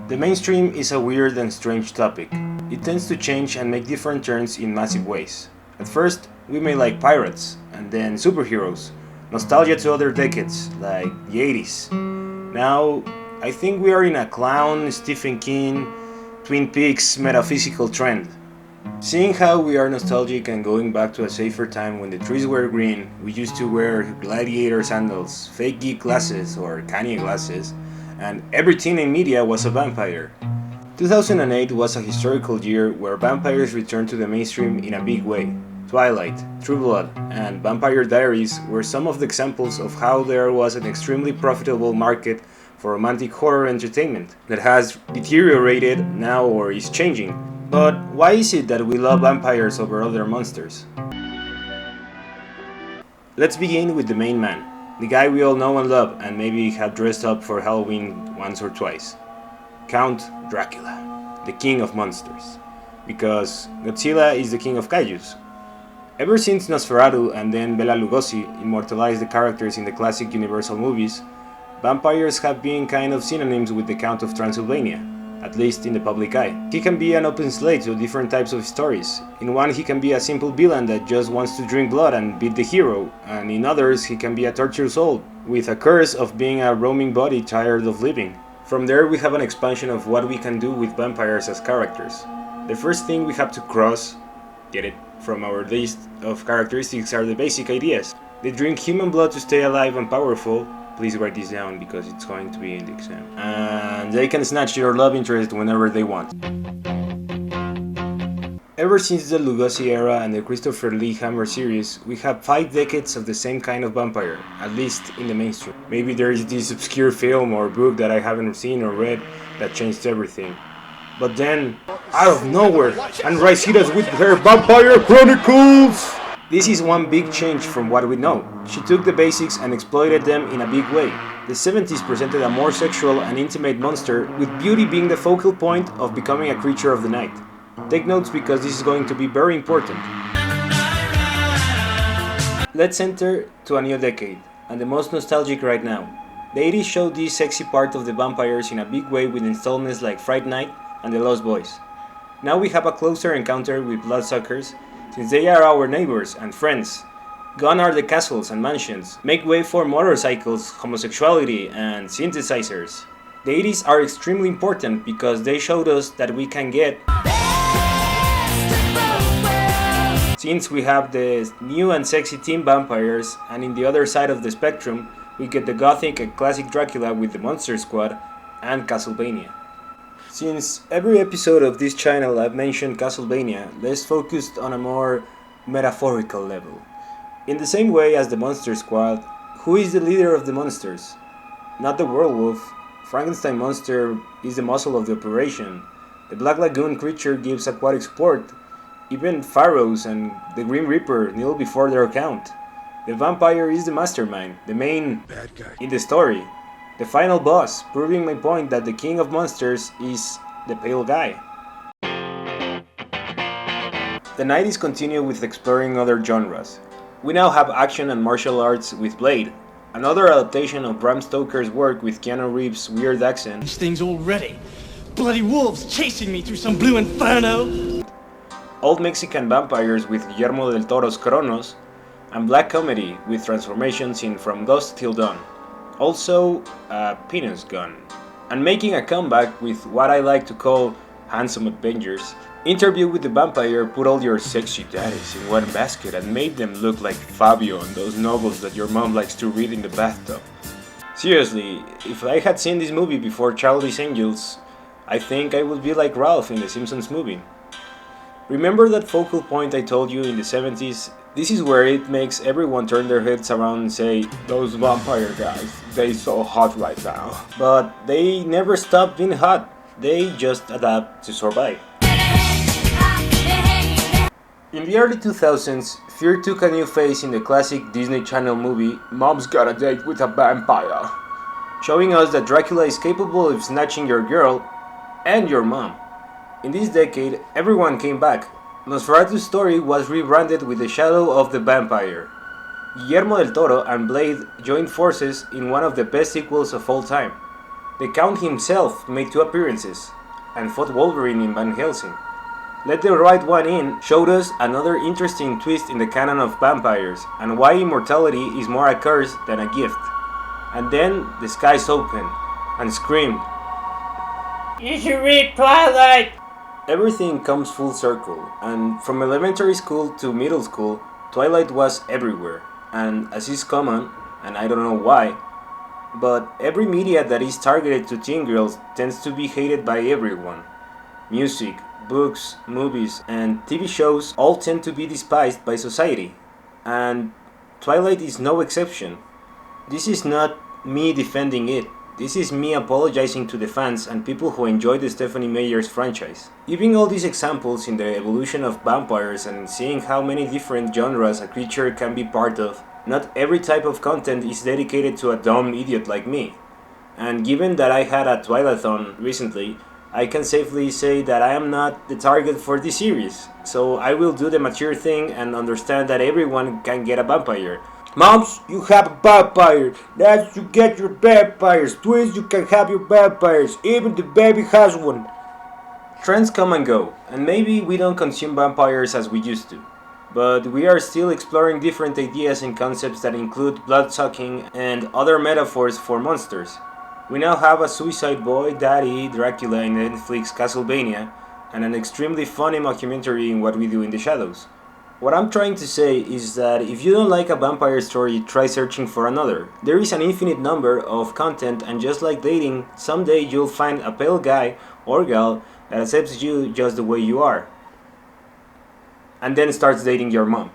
The mainstream is a weird and strange topic. It tends to change and make different turns in massive ways. At first, we may like pirates, and then superheroes, nostalgia to other decades, like the 80s. Now, I think we are in a clown, Stephen King, Twin Peaks metaphysical trend. Seeing how we are nostalgic and going back to a safer time when the trees were green, we used to wear gladiator sandals, fake geek glasses or Kanye glasses, and everything in media was a vampire. 2008 was a historical year where vampires returned to the mainstream in a big way. Twilight, True Blood, and Vampire Diaries were some of the examples of how there was an extremely profitable market for romantic horror entertainment that has deteriorated now or is changing. But why is it that we love vampires over other monsters? Let's begin with the main man, the guy we all know and love and maybe have dressed up for Halloween once or twice. Count Dracula, the king of monsters. Because Godzilla is the king of kaijus. Ever since Nosferatu and then Bela Lugosi immortalized the characters in the classic Universal movies, vampires have been kind of synonyms with the Count of Transylvania, at least in the public eye. He can be an open slate to different types of stories. In one he can be a simple villain that just wants to drink blood and beat the hero, and in others he can be a tortured soul, with a curse of being a roaming body tired of living. From there we have an expansion of what we can do with vampires as characters. The first thing we have to cross, get it, from our list of characteristics are the basic ideas. They drink human blood to stay alive and powerful. Please write this down because it's going to be in the exam. And they can snatch your love interest whenever they want. Ever since the Lugosi era and the Christopher Lee Hammer series, we have 5 decades of the same kind of vampire, at least in the mainstream. Maybe there is this obscure film or book that I haven't seen or read that changed everything. But then, out of nowhere, Anne Rice hit us with her Vampire Chronicles! This is one big change from what we know. She took the basics and exploited them in a big way. The 70s presented a more sexual and intimate monster, with beauty being the focal point of becoming a creature of the night. Take notes because this is going to be very important. Let's enter to a new decade, and the most nostalgic right now. The 80s showed this sexy part of the vampires in a big way with installments like Fright Night and The Lost Boys. Now we have a closer encounter with bloodsuckers, since they are our neighbors and friends. Gone are the castles and mansions. Make way for motorcycles, homosexuality, and synthesizers. The 80s are extremely important because they showed us that we can get since we have the new and sexy teen vampires, and in the other side of the spectrum, we get the gothic and classic Dracula with the Monster Squad and Castlevania. Since every episode of this channel I've mentioned Castlevania, let's focus on a more metaphorical level. In the same way as the Monster Squad, who is the leader of the monsters? Not the werewolf. Frankenstein monster is the muscle of the operation. The Black Lagoon creature gives aquatic support. Even pharaohs and the Grim Reaper kneel before their account. The vampire is the mastermind, the main bad guy in the story. The final boss, proving my point that the king of monsters is the pale guy. The 90s continue with exploring other genres. We now have action and martial arts with Blade, another adaptation of Bram Stoker's work with Keanu Reeves' weird accent. These things already. Bloody wolves chasing me through some blue inferno. Old Mexican vampires with Guillermo del Toro's Cronos, and black comedy with transformations in From Dusk Till Dawn. Also, a penis gun. And making a comeback with what I like to call handsome Avengers. Interview with the Vampire put all your sexy daddies in one basket and made them look like Fabio and those novels that your mom likes to read in the bathtub. Seriously, if I had seen this movie before Charlie's Angels, I think I would be like Ralph in the Simpsons movie. Remember that focal point I told you in the 70s? This is where it makes everyone turn their heads around and say, those vampire guys, they so hot right now. But they never stop being hot, they just adapt to survive. In the early 2000s, fear took a new face in the classic Disney Channel movie Mom's Got a Date with a Vampire, showing us that Dracula is capable of snatching your girl and your mom. In this decade, everyone came back. Nosferatu's story was rebranded with the Shadow of the Vampire. Guillermo del Toro and Blade joined forces in one of the best sequels of all time. The Count himself made 2 appearances and fought Wolverine in Van Helsing. Let the Right One In showed us another interesting twist in the canon of vampires and why immortality is more a curse than a gift. And then the skies opened and screamed, "You should read Twilight!" Everything comes full circle, and from elementary school to middle school, Twilight was everywhere. And as is common, and I don't know why, but every media that is targeted to teen girls tends to be hated by everyone. Music, books, movies, and TV shows all tend to be despised by society. And Twilight is no exception. This is not me defending it. This is me apologizing to the fans and people who enjoy the Stephanie Meyer's franchise. Giving all these examples in the evolution of vampires and seeing how many different genres a creature can be part of, not every type of content is dedicated to a dumb idiot like me. And given that I had a Twilighton recently, I can safely say that I am not the target for this series. So I will do the mature thing and understand that everyone can get a vampire. Moms, you have a vampire. Dads, you get your vampires. Twins, you can have your vampires. Even the baby has one. Trends come and go, and maybe we don't consume vampires as we used to. But we are still exploring different ideas and concepts that include blood-sucking and other metaphors for monsters. We now have a Suicide Boy, Daddy, Dracula in Netflix Castlevania, and an extremely funny mockumentary in What We Do in the Shadows. What I'm trying to say is that if you don't like a vampire story, try searching for another. There is an infinite number of content, and just like dating, someday you'll find a pale guy or gal that accepts you just the way you are, and then starts dating your mom.